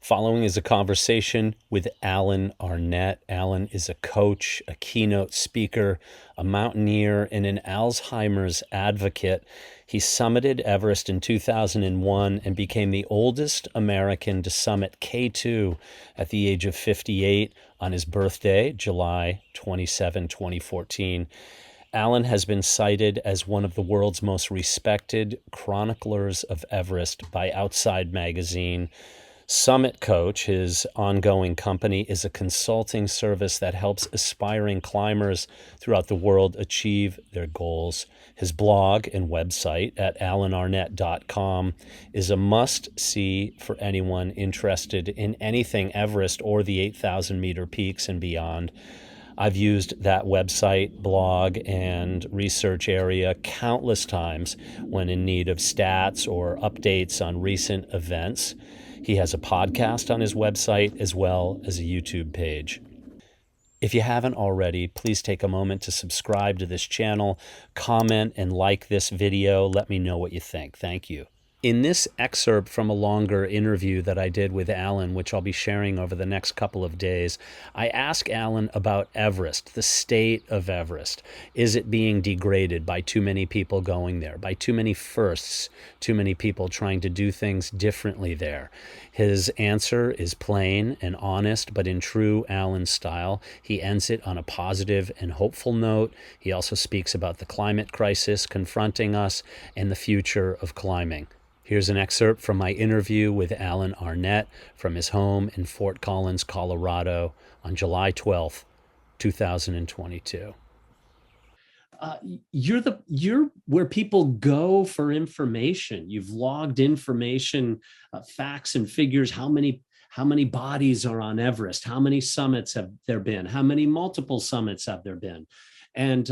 Following is a conversation with Alan Arnette. Alan is a coach, a keynote speaker, a mountaineer, and an Alzheimer's advocate. He summited Everest in 2001 and became the oldest American to summit K2 at the age of 58 on his birthday, July 27, 2014. Alan has been cited as one of the world's most respected chroniclers of Everest by Outside Magazine. Summit Coach, his ongoing company, is a consulting service that helps aspiring climbers throughout the world achieve their goals. His blog and website at alanarnette.com is a must-see for anyone interested in anything Everest or the 8,000-meter peaks and beyond. I've used that website, blog, and research area countless times when in need of stats or updates on recent events. He has a podcast on his website as well as a YouTube page. If you haven't already, please take a moment to subscribe to this channel, comment, and like this video. Let me know what you think. Thank you. In this excerpt from a longer interview that I did with Alan, which I'll be sharing over the next couple of days, I ask Alan about Everest, the state of Everest. Is it being degraded by too many people going there, by too many firsts, too many people trying to do things differently there? His answer is plain and honest, but in true Alan style. He ends it on a positive and hopeful note. He also speaks about the climate crisis confronting us and the future of climbing. Here's an excerpt from my interview with Alan Arnette from his home in Fort Collins, Colorado on July 12th, 2022. You're where people go for information. You've logged information, facts and figures. How many bodies are on Everest? How many summits have there been? How many multiple summits have there been? And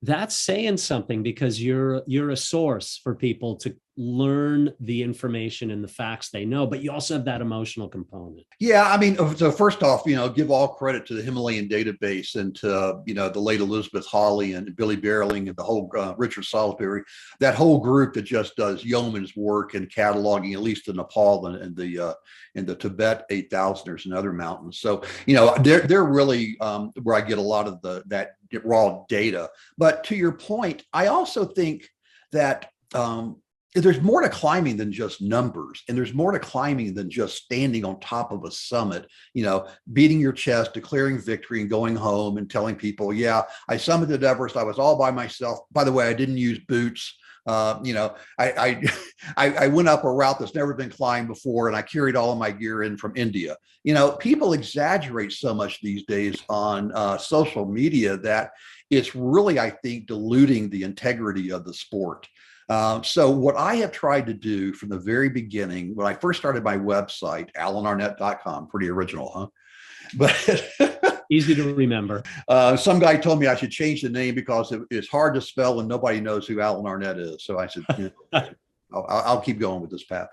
that's saying something, because you're a source for people to learn the information and the facts they know, but you also have that emotional component. Yeah, I mean, so first off, give all credit to the Himalayan database and to, the late Elizabeth Hawley and Billy Berling and the whole Richard Salisbury, that whole group that just does yeoman's work in cataloging, at least in Nepal and the Tibet 8,000ers and other mountains. So, they're really where I get a lot of that raw data. But to your point, I also think that there's more to climbing than just numbers, and there's more to climbing than just standing on top of a summit, beating your chest, declaring victory, and going home and telling people, yeah, I summited Everest. I was all by myself. By the way, I didn't use boots. I went up a route that's never been climbed before, and I carried all of my gear in from India. People exaggerate so much these days on social media that it's really, I think, diluting the integrity of the sport. So what I have tried to do from the very beginning, when I first started my website, alanarnette.com, pretty original, huh? But easy to remember. Some guy told me I should change the name because it's hard to spell and nobody knows who Alan Arnette is. So I said, I'll keep going with this path.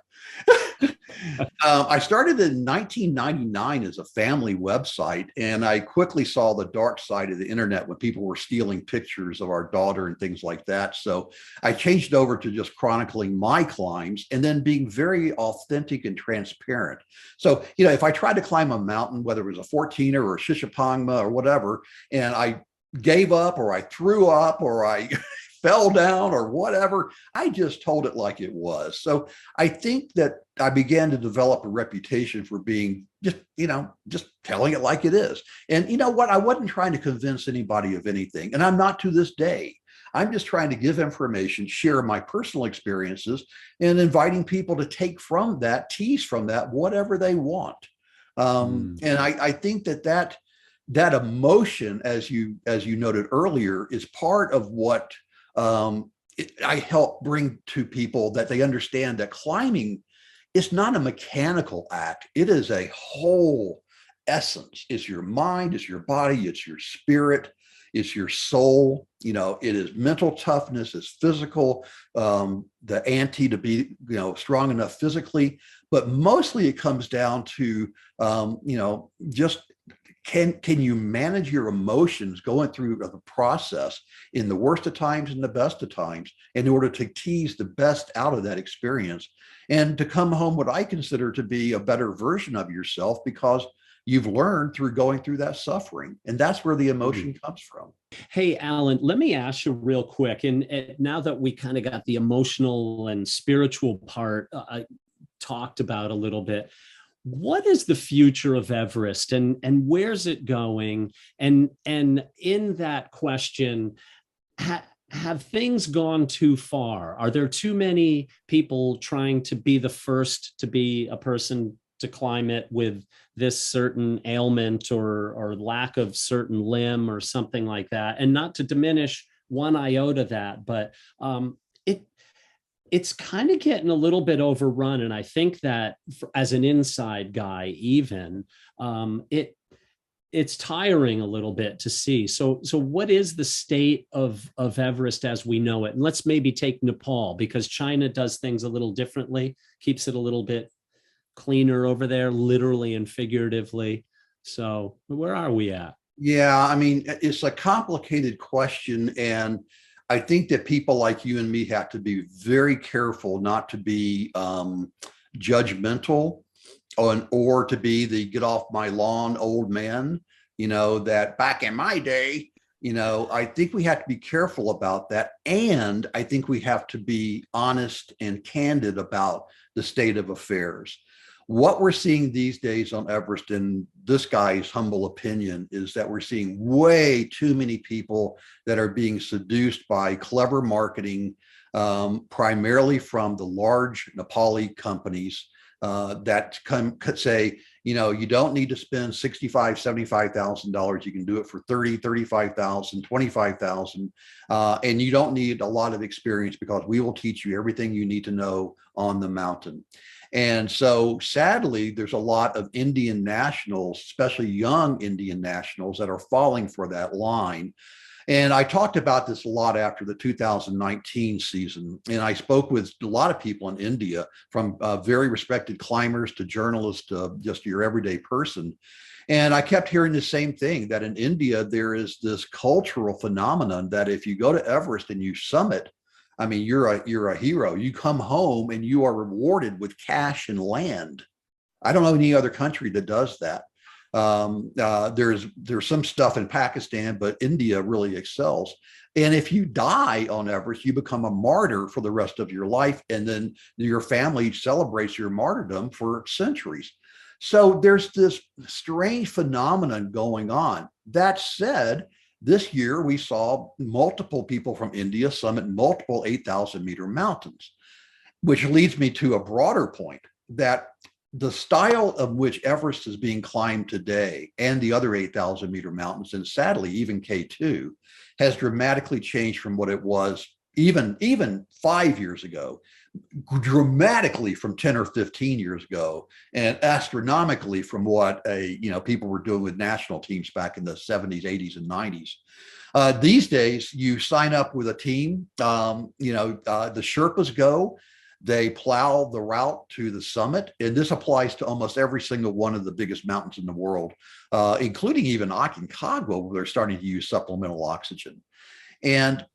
I started in 1999 as a family website, and I quickly saw the dark side of the internet when people were stealing pictures of our daughter and things like that. So I changed over to just chronicling my climbs and then being very authentic and transparent. So, if I tried to climb a mountain, whether it was a 14er or a Shishapangma or whatever, and I gave up or I threw up or I fell down or whatever, I just told it like it was. So I think that I began to develop a reputation for being just telling it like it is. And you know what? I wasn't trying to convince anybody of anything, and I'm not to this day. I'm just trying to give information, share my personal experiences, and inviting people to take from that, tease from that, whatever they want. And I think that emotion, as you noted earlier, is part of what I help bring to people, that they understand that climbing is not a mechanical act. It is a whole essence. It's your mind, it's your body, it's your spirit, it's your soul. It is mental toughness, it's physical, the ante to be, strong enough physically, but mostly it comes down to, just can you manage your emotions going through the process in the worst of times and the best of times in order to tease the best out of that experience and to come home what I consider to be a better version of yourself because you've learned through going through that suffering. And that's where the emotion comes from. Hey, Alan, let me ask you real quick. And now that we kind of got the emotional and spiritual part talked about a little bit, what is the future of Everest and where's it going? And in that question, have things gone too far? Are there too many people trying to be the first to be a person to climb it with this certain ailment or lack of certain limb or something like that? And not to diminish one iota that, but it's kind of getting a little bit overrun. And I think that as an inside guy, even it's tiring a little bit to see. So what is the state of Everest as we know it? And let's maybe take Nepal, because China does things a little differently, keeps it a little bit cleaner over there, literally and figuratively. So where are we at? Yeah, I mean, it's a complicated question. And I think that people like you and me have to be very careful not to be judgmental or to be the get off my lawn old man, that back in my day, I think we have to be careful about that. And I think we have to be honest and candid about the state of affairs. What we're seeing these days on Everest, in this guy's humble opinion, is that we're seeing way too many people that are being seduced by clever marketing, primarily from the large Nepali companies that could say, you don't need to spend $65,000, $75,000. You can do it for $30,000, $35,000, $25,000. And you don't need a lot of experience because we will teach you everything you need to know on the mountain. And so sadly, there's a lot of Indian nationals, especially young Indian nationals, that are falling for that line. And I talked about this a lot after the 2019 season. And I spoke with a lot of people in India, from very respected climbers to journalists to just your everyday person. And I kept hearing the same thing, that in India, there is this cultural phenomenon that if you go to Everest and you summit, I mean, you're a hero. You come home and you are rewarded with cash and land. I don't know any other country that does that. There's some stuff in Pakistan, but India really excels. And if you die on Everest, you become a martyr for the rest of your life. And then your family celebrates your martyrdom for centuries. So there's this strange phenomenon going on. That said, this year, we saw multiple people from India summit multiple 8,000 meter mountains, which leads me to a broader point, that the style of which Everest is being climbed today and the other 8,000 meter mountains, and sadly, even K2, has dramatically changed from what it was even 5 years ago, dramatically from 10 or 15 years ago, and astronomically from what people were doing with national teams back in the 70s, 80s, and 90s. These days, you sign up with a team. The Sherpas go. They plow the route to the summit, and this applies to almost every single one of the biggest mountains in the world, including even Aconcagua, where they're starting to use supplemental oxygen. And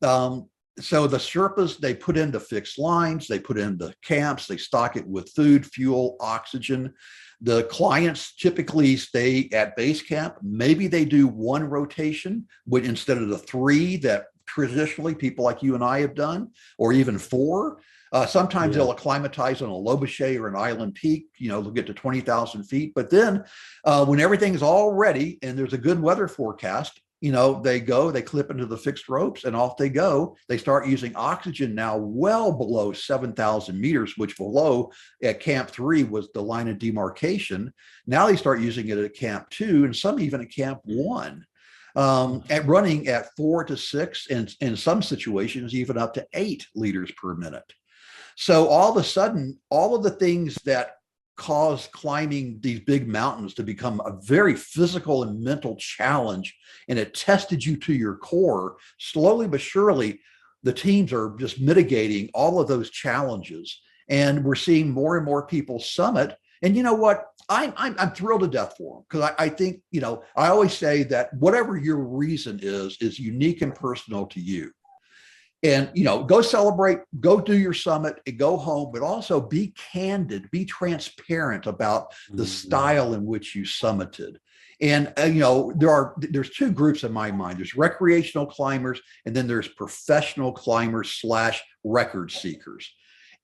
so the Sherpas, they put in the fixed lines, they put in the camps, they stock it with food, fuel, oxygen. The clients typically stay at base camp. Maybe they do one rotation, but instead of the 3 that traditionally people like you and I have done, or even 4. Sometimes they'll acclimatize on a Lobuche or an island peak, they'll get to 20,000 feet. But then when everything's all ready and there's a good weather forecast, they go, they clip into the fixed ropes and off they go. They start using oxygen now well below 7,000 meters, which below at Camp 3 was the line of demarcation. Now they start using it at Camp 2 and some even at Camp 1. At running at 4 to 6 and in some situations even up to 8 liters per minute. So all of a sudden, all of the things that cause climbing these big mountains to become a very physical and mental challenge, and it tested you to your core, slowly but surely, the teams are just mitigating all of those challenges. And we're seeing more and more people summit. And you know what? I'm thrilled to death for them because I think, I always say that whatever your reason is unique and personal to you. And, go celebrate, go do your summit and go home, but also be candid, be transparent about the style in which you summited. And, there's two groups in my mind. There's recreational climbers, and then there's professional climbers / record seekers.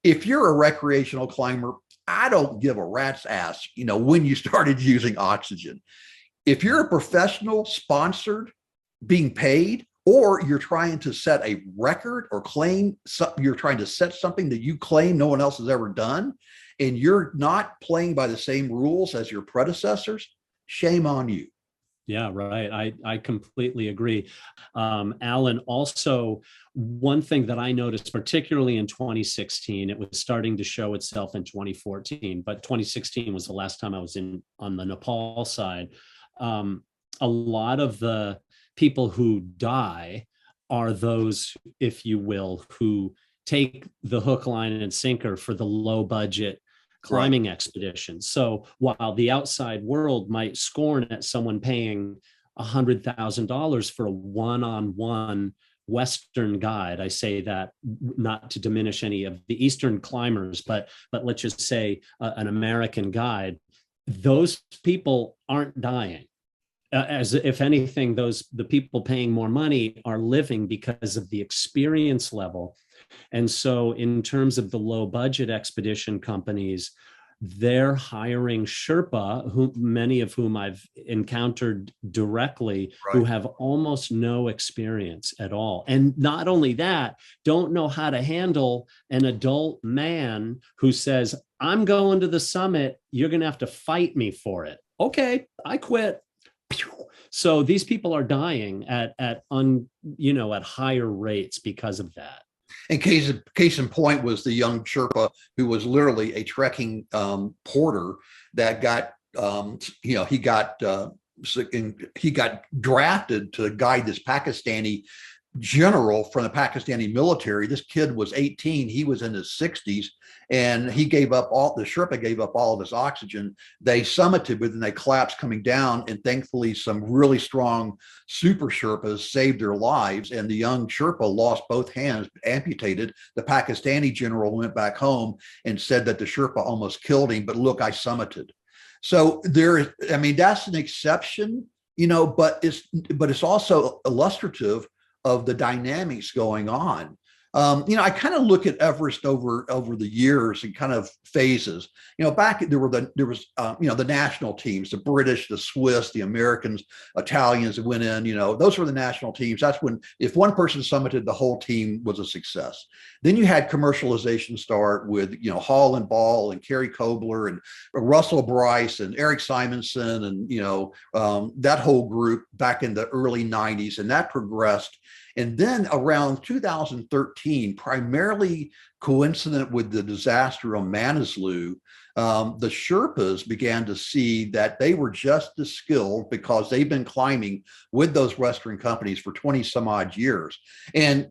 If you're a recreational climber, I don't give a rat's ass, when you started using oxygen. If you're a professional, sponsored, being paid, or you're trying to set a record or you're trying to set something that you claim no one else has ever done, and you're not playing by the same rules as your predecessors, shame on you. Yeah, right. I completely agree. Alan, also, one thing that I noticed, particularly in 2016, it was starting to show itself in 2014, but 2016 was the last time I was on the Nepal side. A lot of the people who die are those, if you will, who take the hook, line, and sinker for the low budget climbing expedition. So while the outside world might scorn at someone paying $100,000 for a one-on-one Western guide, I say that not to diminish any of the Eastern climbers, but let's just say an American guide, those people aren't dying. As if anything, the people paying more money are living because of the experience level. And so in terms of the low budget expedition companies, they're hiring Sherpa, many of whom I've encountered directly, who have almost no experience at all. And not only that, don't know how to handle an adult man who says, I'm going to the summit, you're going to have to fight me for it. Okay, I quit. So these people are dying at higher rates because of that. And case in point was the young Sherpa who was literally a trekking porter that got he got drafted to guide this Pakistani general from the Pakistani military. This kid was 18. He was in his 60s, and the Sherpa gave up all of his oxygen. They summited, but then they collapsed coming down. And thankfully, some really strong super Sherpas saved their lives. And the young Sherpa lost both hands, amputated. The Pakistani general went back home and said that the Sherpa almost killed him. But look, I summited. So that's an exception, but it's also illustrative of the dynamics going on. I kind of look at Everest over the years and kind of phases. Back there was the national teams, the British, the Swiss, the Americans, Italians that went in. Those were the national teams. That's when, if one person summited, the whole team was a success. Then you had commercialization start with Hall and Ball and Kerry Kobler and Russell Bryce and Eric Simonson and that whole group back in the early 90s, and that progressed. And then around 2013, primarily coincident with the disaster on Manaslu, the Sherpas began to see that they were just as skilled because they've been climbing with those Western companies for 20 some odd years. And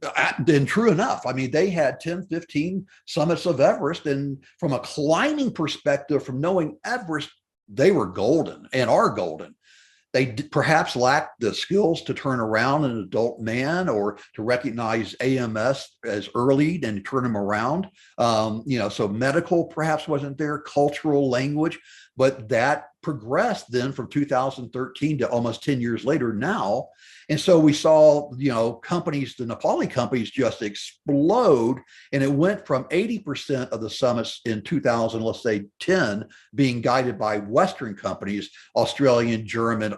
true enough, they had 10, 15 summits of Everest. And from a climbing perspective, from knowing Everest, they were golden and are golden. They perhaps lacked the skills to turn around an adult man or to recognize AMS as early and turn them around. So medical perhaps wasn't there, cultural language, but that progressed then from 2013 to almost 10 years later now. And so we saw, companies, the Nepali companies just explode. And it went from 80% of the summits in 2010 being guided by Western companies, Australian, German,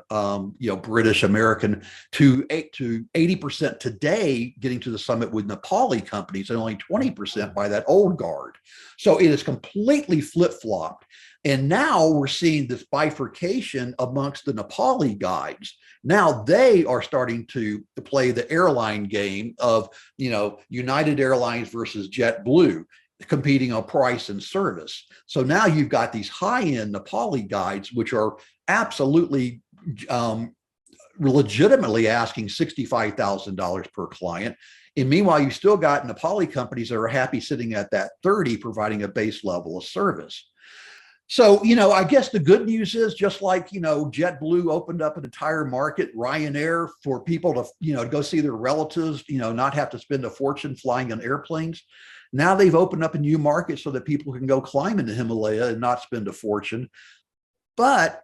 British, American, to 80% today, getting to the summit with Nepali companies, and only 20% by that old guard. So it is completely flip-flopped. And now we're seeing this bifurcation amongst the Nepali guides. Now they are starting to play the airline game of, United Airlines versus JetBlue, competing on price and service. So now you've got these high-end Nepali guides, which are absolutely legitimately asking $65,000 per client. And meanwhile, you still got Nepali companies that are happy sitting at that 30, providing a base level of service. So, I guess the good news is just like, JetBlue opened up an entire market, Ryanair for people to, to go see their relatives, not have to spend a fortune flying on airplanes. Now they've opened up a new market so that people can go climb in the Himalaya and not spend a fortune. But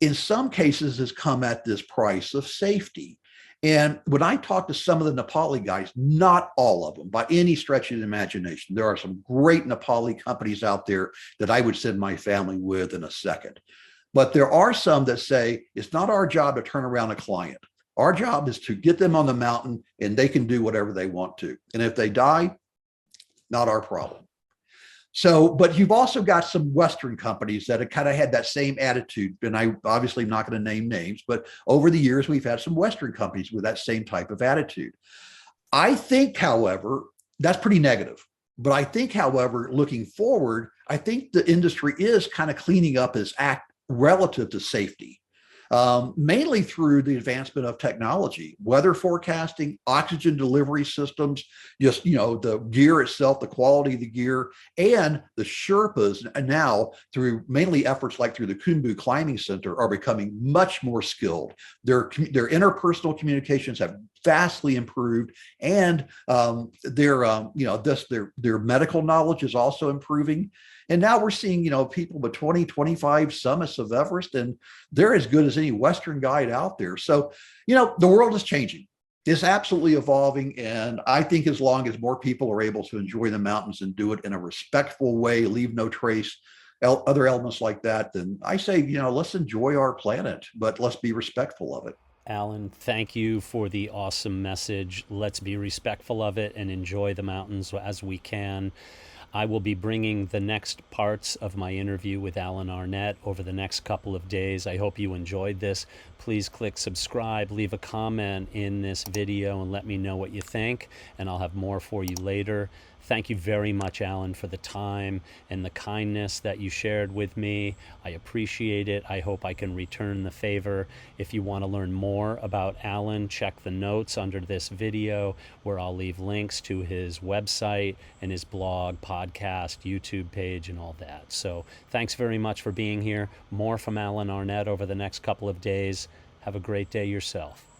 in some cases, has come at this price of safety. And when I talk to some of the Nepali guys, not all of them by any stretch of the imagination, there are some great Nepali companies out there that I would send my family with in a second. But there are some that say it's not our job to turn around a client. Our job is to get them on the mountain and they can do whatever they want to. And if they die, not our problem. So, but you've also got some Western companies that have kind of had that same attitude. And I obviously am not going to name names, but over the years, we've had some Western companies with that same type of attitude. I think, however, that's pretty negative. But I think, however, looking forward, I think the industry is kind of cleaning up its act relative to safety. Mainly through the advancement of technology, weather forecasting, oxygen delivery systems, just, the gear itself, the quality of the gear, and the Sherpas now through mainly efforts like through the Khumbu Climbing Center are becoming much more skilled. Their interpersonal communications have vastly improved, and their medical knowledge is also improving. And now we're seeing, people with 20, 25 summits of Everest, and they're as good as any Western guide out there. So, the world is changing. It's absolutely evolving. And I think as long as more people are able to enjoy the mountains and do it in a respectful way, leave no trace, other elements like that, then I say, let's enjoy our planet, but let's be respectful of it. Alan, thank you for the awesome message. Let's be respectful of it and enjoy the mountains as we can. I will be bringing the next parts of my interview with Alan Arnette over the next couple of days. I hope you enjoyed this. Please click subscribe, leave a comment in this video, and let me know what you think, and I'll have more for you later. Thank you very much, Alan, for the time and the kindness that you shared with me. I appreciate it. I hope I can return the favor. If you want to learn more about Alan, check the notes under this video where I'll leave links to his website and his blog, podcast, YouTube page, and all that. So thanks very much for being here. More from Alan Arnette over the next couple of days. Have a great day yourself.